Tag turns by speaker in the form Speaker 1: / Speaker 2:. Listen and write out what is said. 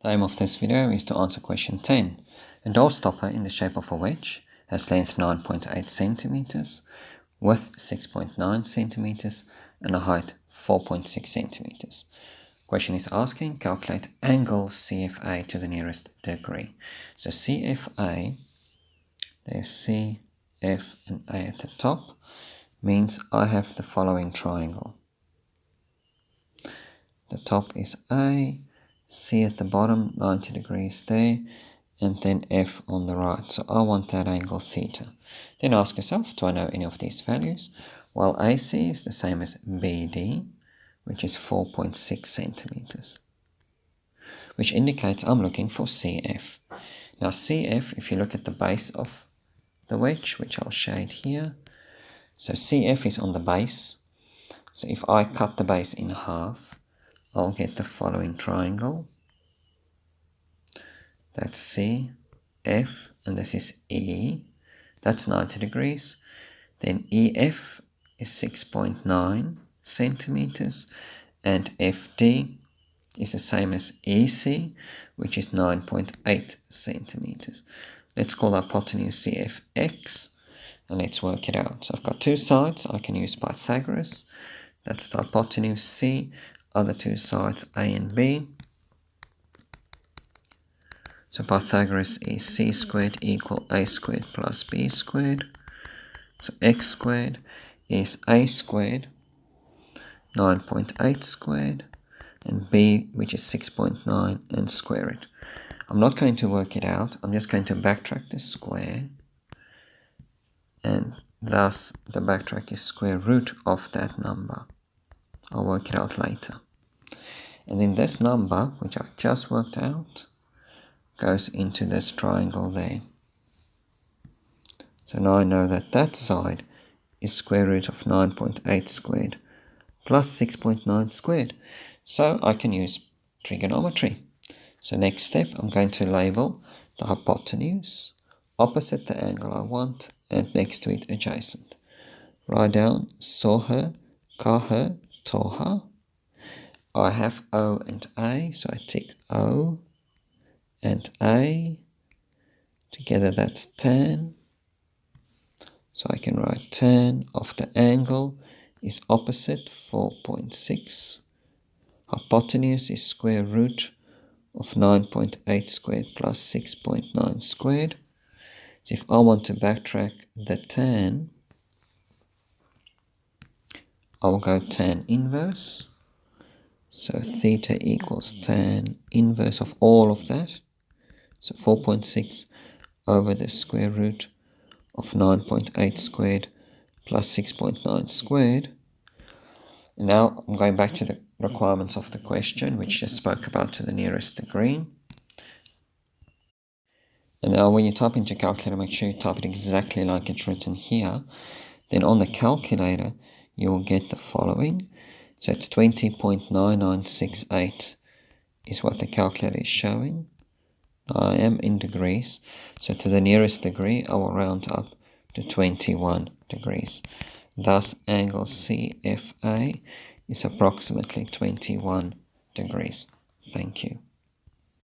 Speaker 1: The aim of this video is to answer question 10. A door stopper in the shape of a wedge has length 9.8 centimeters, width 6.9 centimeters, and a height 4.6 centimeters. Question is asking, calculate angle CFA to the nearest degree. So CFA, there's C, F, and A at the top, means I have the following triangle. The top is A, C at the bottom, 90 degrees there, and then F on the right. So I want that angle theta. Then ask yourself, do I know any of these values? Well, AC is the same as BD, which is 4.6 centimeters, which indicates I'm looking for CF. Now CF, if you look at the base of the wedge, which I'll shade here, so CF is on the base. So if I cut the base in half, I'll get the following triangle. That's C, F, and this is E. That's 90 degrees. Then EF is 6.9 centimeters, and FD is the same as EC, which is 9.8 centimeters. Let's call the hypotenuse CFX, and let's work it out. So I've got two sides. I can use Pythagoras. That's the hypotenuse C. Other two sides, A and B. So Pythagoras is C squared equal A squared plus B squared. So X squared is A squared, 9.8 squared, and B, which is 6.9, and square it. I'm not going to work it out. I'm just going to backtrack the square, and thus the backtrack is square root of that number. I'll work it out later. And then this number, which I've just worked out, goes into this triangle there. So now I know that that side is square root of 9.8 squared plus 6.9 squared. So I can use trigonometry. So next step, I'm going to label the hypotenuse opposite the angle I want and next to it adjacent. Write down soha, kaha, toha. I have O and A, so I tick O and A. Together that's tan. So I can write tan of the angle is opposite 4.6. Hypotenuse is square root of 9.8 squared plus 6.9 squared. So if I want to backtrack the tan, I will go tan inverse. So theta equals tan inverse of all of that. So 4.6 over the square root of 9.8 squared plus 6.9 squared. And now I'm going back to the requirements of the question, which just spoke about to the nearest degree. And now when you type into your calculator, make sure you type it exactly like it's written here. Then on the calculator, you will get the following. So it's 20.9968 is what the calculator is showing. I am in degrees, so to the nearest degree, I will round up to 21 degrees. Thus, angle CFA is approximately 21 degrees. Thank you.